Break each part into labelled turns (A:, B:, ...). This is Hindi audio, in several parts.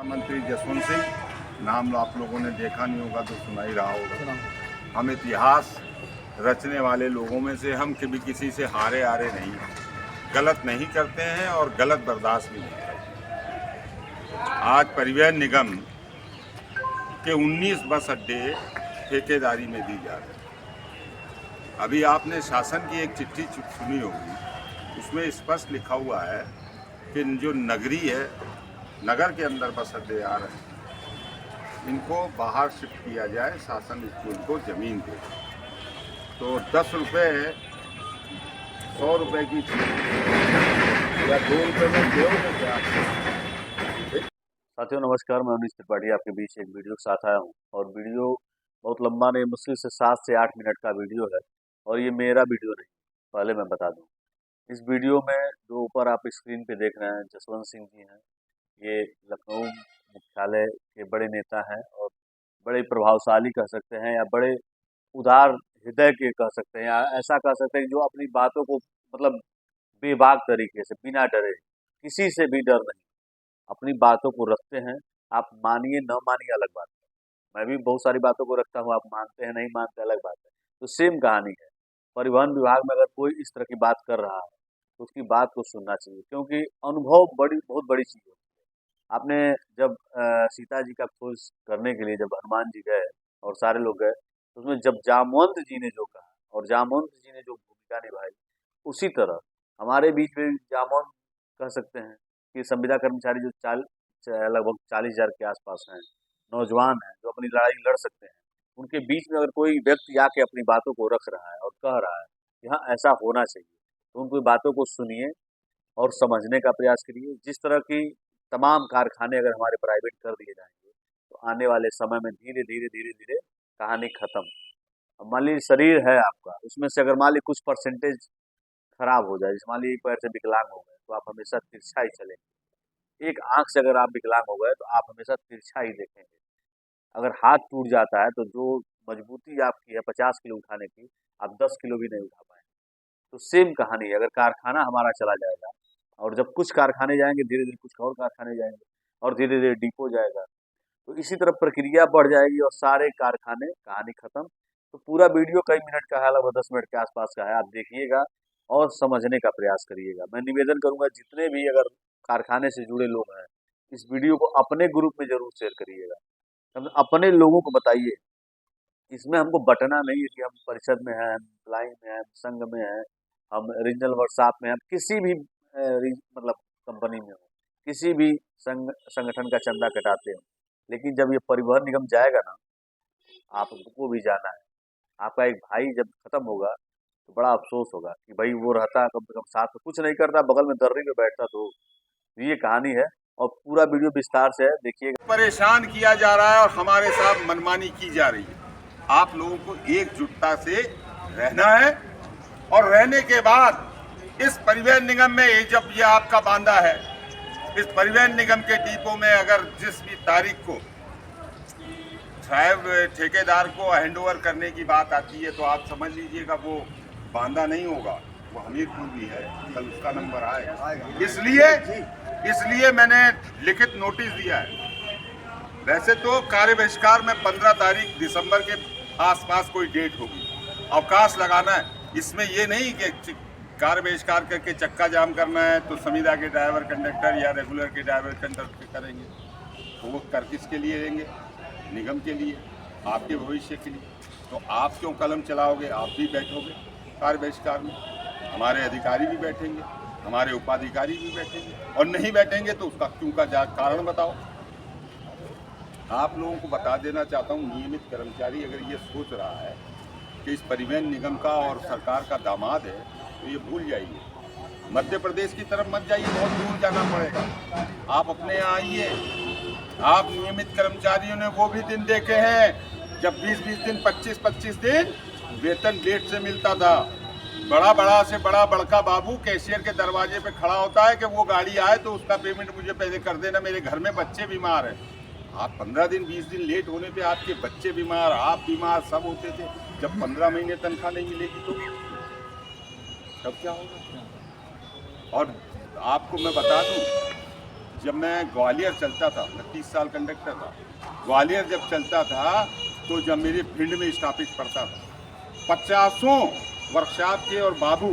A: मंत्री जसवंत सिंह, नाम आप लोगों ने देखा नहीं होगा तो सुना ही रहा होगा। हम इतिहास रचने वाले लोगों में से, हम कभी किसी से हारे हारे नहीं, गलत नहीं करते हैं और गलत बर्दाश्त भी नहीं करते। आज परिवहन निगम के 19 बस अड्डे ठेकेदारी में दी जा रही है। अभी आपने शासन की एक चिट्ठी सुनी होगी, उसमें स्पष्ट लिखा हुआ है कि जो नगरी है, नगर के अंदर बस अड्डे आ रहे हैं, इनको बाहर शिफ्ट किया जाए, शासन इनको ज़मीन दे। तो 10 रुपये 100 रुपये की चीज़ या 2 रुपये में दोगे क्या?
B: साथियों नमस्कार, मैं अनीश त्रिपाठी आपके बीच एक वीडियो के साथ आया हूं। और वीडियो बहुत लंबा नहीं, मुश्किल से 7 से 8 मिनट का वीडियो है। और ये मेरा वीडियो नहीं, पहले मैं बता दूं। इस वीडियो में जो ऊपर आप स्क्रीन पे देख रहे हैं, जसवंत सिंह जी हैं। ये लखनऊ मुख्यालय के बड़े नेता हैं और बड़े प्रभावशाली कह सकते हैं, या बड़े उदार हृदय के कह सकते हैं, या ऐसा कह सकते हैं जो अपनी बातों को मतलब बेबाक तरीके से, बिना डरे, किसी से भी डर नहीं, अपनी बातों को रखते हैं। आप मानिए न मानिए अलग बात है, मैं भी बहुत सारी बातों को रखता हूँ, आप मानते हैं नहीं मानते अलग बात है। तो सेम कहानी है, परिवहन विभाग में अगर कोई इस तरह की बात कर रहा है तो उसकी बात को सुनना चाहिए, क्योंकि अनुभव बहुत बड़ी चीज़ होती है। आपने जब सीता जी का खोज करने के लिए जब हनुमान जी गए और सारे लोग गए, तो उसमें जब जामवंत जी ने जो कहा और जामवंत जी ने जो भूमिका निभाई, उसी तरह हमारे बीच में जामवंत कह सकते हैं कि संविदा कर्मचारी जो लगभग 40,000 के आसपास हैं, नौजवान हैं जो अपनी लड़ाई लड़ सकते हैं, उनके बीच में अगर कोई व्यक्ति आके अपनी बातों को रख रहा है और कह रहा है कि हाँ ऐसा होना चाहिए, तो उनकी बातों को सुनिए और समझने का प्रयास करिए। जिस तरह की तमाम कारखाने अगर हमारे प्राइवेट कर दिए जाएंगे तो आने वाले समय में धीरे धीरे धीरे धीरे कहानी खत्म। अब मान लीजिए शरीर है आपका, उसमें से अगर मान लीजिए कुछ परसेंटेज खराब हो जाए, जैसे मान लीजिए एक पैर से विकलांग हो गए तो आप हमेशा तिरछा ही चलेंगे। एक आंख से अगर आप विकलांग हो गए तो आप हमेशा तिरछा ही देखेंगे। अगर हाथ टूट जाता है तो जो मजबूती आपकी है 50 किलो उठाने की, आप 10 किलो भी नहीं उठा पाएंगे। तो सेम कहानी है, अगर कारखाना हमारा चला जाएगा और जब कुछ कारखाने जाएंगे, धीरे धीरे कुछ और कारखाने जाएंगे और धीरे धीरे डिपो जाएगा, तो इसी तरह प्रक्रिया बढ़ जाएगी और सारे कारखाने, कहानी खत्म। तो पूरा वीडियो कई मिनट का है, लगभग 10 मिनट के आसपास का है, आप देखिएगा और समझने का प्रयास करिएगा। मैं निवेदन करूंगा जितने भी अगर कारखाने से जुड़े लोग हैं, इस वीडियो को अपने ग्रुप में जरूर शेयर करिएगा, अपने लोगों को बताइए। इसमें हमको बटना नहीं है कि हम परिषद में हैं, एम्प्लाई में हैं, संघ में हैं, हम रीजनल वर्कशॉप में हैं, किसी भी मतलब कंपनी में हो, किसी भी संगठन का चंदा कटाते हो, लेकिन जब ये परिवहन निगम जाएगा ना, आपको भी जाना है। आपका एक भाई जब खत्म होगा तो बड़ा अफसोस होगा कि भाई वो रहता कम से कम साथ में, कुछ नहीं करता, बगल में दर्री में बैठता। तो ये कहानी है और पूरा वीडियो विस्तार से है, देखिएगा।
A: परेशान किया जा रहा है और हमारे साथ मनमानी की जा रही है। आप लोगों को एकजुटता से रहना है और रहने के बाद इस परिवहन निगम में जब ये आपका बांधा है, इस परिवहन निगम के डिपो में अगर जिस भी तारीख को साहब ठेकेदार को हैंडओवर करने की बात आती है, तो आप समझ लीजिएगा वो बांधा नहीं होगा, वो हमीरपुर भी है, कल उसका नंबर आएगा। इसलिए मैंने लिखित नोटिस दिया है। वैसे तो कार्य बहिष्कार में 15 तारीख दिसंबर के आसपास कोई डेट होगी, अवकाश लगाना है। इसमें ये नहीं कि कार्य बहिष्कार करके चक्का जाम करना है तो संविदा के ड्राइवर कंडक्टर या रेगुलर के ड्राइवर कंडक्टर करेंगे, तो वो कर किसके लिए देंगे? निगम के लिए, आपके भविष्य के लिए। तो आप क्यों कलम चलाओगे? आप भी बैठोगे कार्य बहिष्कार में, हमारे अधिकारी भी बैठेंगे, हमारे उपाधिकारी भी बैठेंगे, और नहीं बैठेंगे तो उसका क्यों का कारण बताओ। आप लोगों को बता देना चाहता हूँ, नियमित कर्मचारी अगर ये सोच रहा है कि इस परिवहन निगम का और सरकार का दामाद है, तो ये भूल जाइए। मध्य प्रदेश की तरफ मत जाइए, बहुत दूर जाना पड़ेगा। आप अपने यहाँ आइए। आप नियमित कर्मचारियों ने वो भी दिन देखे हैं जब 20-20 दिन, 25-25 दिन वेतन लेट से मिलता था। बड़ा से बड़का बाबू कैशियर के दरवाजे पे खड़ा होता है कि वो गाड़ी आए तो उसका पेमेंट मुझे पहले कर देना, मेरे घर में बच्चे बीमार हैं। आप 15 दिन 20 दिन लेट होने पे आपके बच्चे बीमार, आप बीमार, सब होते थे। जब 15 महीने तनख्वाह नहीं मिलेगी तो तब क्या होगा? और आपको मैं बता दूं, जब मैं ग्वालियर चलता था, मैं 30 साल कंडक्टर था, ग्वालियर जब चलता था तो जब मेरे भिंड में स्टॉपेज पड़ता था, 50 वर्कशॉप के और बाबू,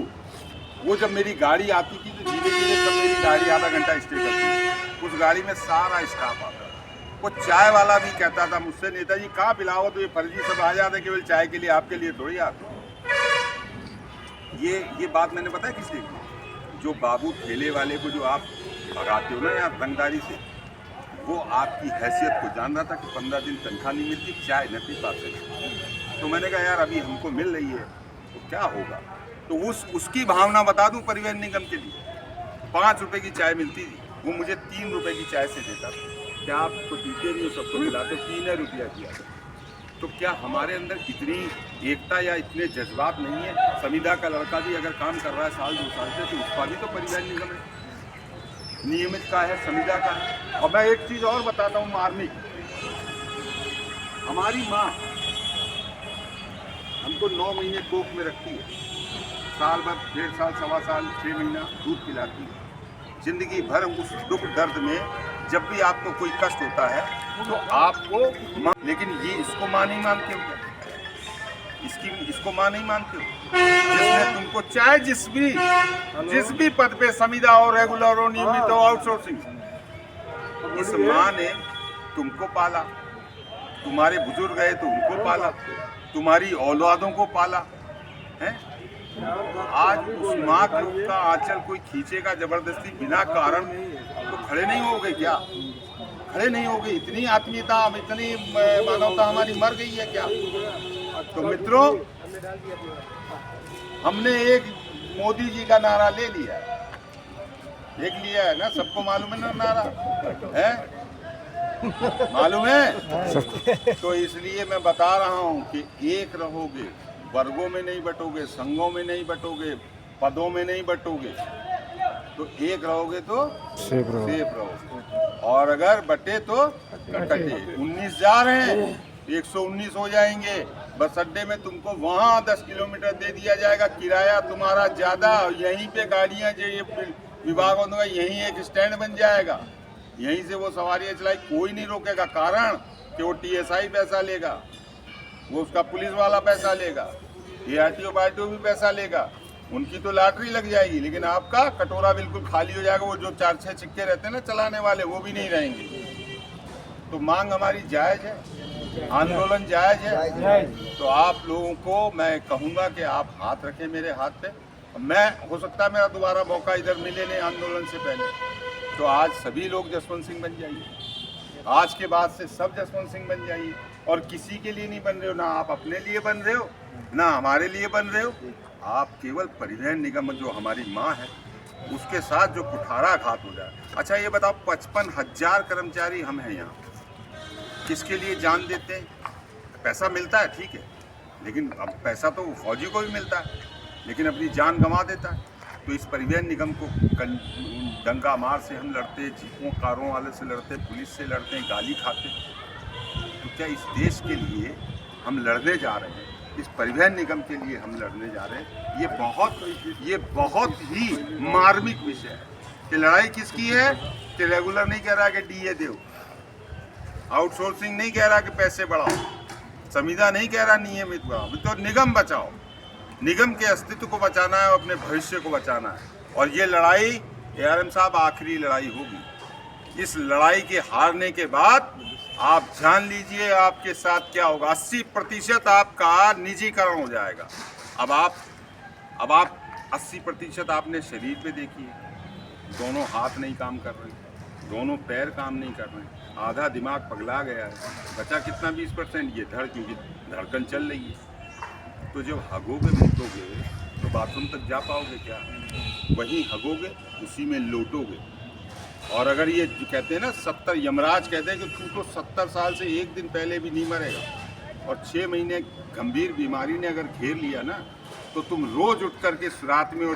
A: वो जब मेरी गाड़ी आती थी तो धीरे धीरे तब मेरी गाड़ी आधा घंटा स्टे करती थी। उस गाड़ी में सारा स्टाफ आता था। वो चाय वाला भी कहता था मुझसे, नेताजी कहाँ पिलाओ, तो ये फर्जी सब आ जाते केवल चाय के लिए, आपके लिए थोड़ी आते। ये बात मैंने बताया किस लिए की? जो बाबू ठेले वाले को जो आप भगाते हो ना यहाँ रंगदारी से, वो आपकी हैसियत को जान रहा था कि 15 दिन तनख्वाह नहीं मिलती, चाय न पी पाते। तो मैंने कहा यार अभी हमको मिल रही है तो क्या होगा, तो उसकी भावना बता दूं, परिवहन निगम के लिए 5 रुपए की चाय मिलती थी, वो मुझे 3 रुपए की चाय से देता था। क्या आपको पीते नहीं हो, सबको मिलाते 3 रुपया किया। तो क्या हमारे अंदर इतनी एकता या इतने जज्बात नहीं है? संविदा का लड़का भी अगर काम कर रहा है साल 2 साल से, तो उसका भी तो परिवहन निगम है, नियमित का है, संविदा का है। और मैं एक चीज़ और बताता हूँ मार्मिक, हमारी माँ हमको 9 महीने कोख में रखती है, साल भर, 1.5 साल, 1.25 साल, 6 महीना दूध पिलाती है। जिंदगी भर उस दुख दर्द में जब भी आपको कोई कष्ट होता है तो आपको माँ, लेकिन ये इसको माँ नहीं मानते हो क्या? इसको माँ नहीं मानते हो जिसने तुमको चाहे जिस भी पद पे, संविदा हो, रेगुलर हो, नियमित हो, आउटसोर्सिंग, इस माँ ने तुमको पाला, तुम्हारे बुजुर्ग गए तो उनको पाला, तुम्हारी औलादों को पाला है। आज उस माँ का आंचल कोई खींचेगा जबरदस्ती बिना कारण, तो खड़े नहीं हो गए क्या? खड़े नहीं हो गए? इतनी आत्मीयता, इतनी मानवता हमारी मर गई है क्या? तो मित्रों, हमने एक मोदी जी का नारा ले लिया, एक लिया है ना, सबको मालूम है ना नारा है, मालूम है? तो इसलिए मैं बता रहा हूँ कि एक रहोगे, वर्गों में नहीं बटोगे, संघों में नहीं बटोगे, पदों में नहीं बटोगे, तो एक रहोगे तो सेफ रहोगे, और अगर बटे तो कटे। 19 जा रहे हैं, 119 हो जाएंगे। बस अड्डे में तुमको वहाँ 10 किलोमीटर दे दिया जाएगा, किराया तुम्हारा ज़्यादा, यहीं पे गाड़ियाँ जो ये विभाग होगा, यहीं एक स्टैंड बन जाएगा, यहीं से वो सवारियाँ चलाई, कोई नहीं रोकेगा। कारण कि वो TSI पैसा लेगा, वो उसका पुलिस वाला पैसा लेगा, ARTO भी पैसा लेगा, उनकी तो लॉटरी लग जाएगी, लेकिन आपका कटोरा बिल्कुल खाली हो जाएगा। वो जो 4-6 सिक्के रहते हैं ना चलाने वाले, वो भी नहीं रहेंगे। तो मांग हमारी जायज़ है, आंदोलन जायज़ है। तो आप लोगों को मैं कहूँगा कि आप हाथ रखें मेरे हाथ पे। मैं, हो सकता है मेरा दोबारा मौका इधर मिले नहीं आंदोलन से पहले, तो आज सभी लोग जसवंत सिंह बन जाइए, आज के बाद से सब जसवंत सिंह बन जाइए। और किसी के लिए नहीं बन रहे हो, ना आप अपने लिए बन रहे हो, ना हमारे लिए बन रहे हो, आप केवल परिवहन निगम जो हमारी माँ है उसके साथ जो कुठाराघात हो जाए। अच्छा ये बताओ, 55,000 कर्मचारी हम हैं यहाँ, किसके लिए जान देते हैं? पैसा मिलता है ठीक है, लेकिन अब पैसा तो फौजी को भी मिलता है, लेकिन अपनी जान गंवा देता है। तो इस परिवहन निगम को डंका मार से हम लड़ते, जीपों कारों वाले से लड़ते, पुलिस से लड़ते, गाली खाते। तो क्या इस देश के लिए हम लड़ने जा रहे हैं? इस परिवहन निगम के लिए हम लड़ने जा रहे हैं? ये बहुत ही मार्मिक विषय है कि लड़ाई किसकी है? कि रेगुलर नहीं कह रहा कि DA दो, आउटसोर्सिंग नहीं कह रहा कि पैसे बढ़ाओ, संविदा नहीं कह रहा नियमित बढ़ाओ, तो निगम बचाओ। निगम के अस्तित्व को बचाना है और अपने भविष्य को बचाना है। और ये लड़ाई ARM साहब आखिरी लड़ाई होगी। इस लड़ाई के हारने के बाद आप जान लीजिए आपके साथ क्या होगा। 80% आपका निजीकरण हो जाएगा। अब आप 80% आपने शरीर पे देखिए, दोनों हाथ नहीं काम कर रहे, दोनों पैर काम नहीं कर रहे, आधा दिमाग पगला गया है, बचा कितना 20%, ये क्योंकि धड़कन चल रही है। तो जब हगोगे मुतोगे तो बाथरूम तक जा पाओगे क्या? वहीं हगोगे, उसी में लोटोगे। और अगर ये जो कहते हैं ना 70, यमराज कहते हैं कि तू तो 70 साल से एक दिन पहले भी नहीं मरेगा, और 6 महीने गंभीर बीमारी ने अगर घेर लिया ना, तो तुम रोज उठ करके रात में और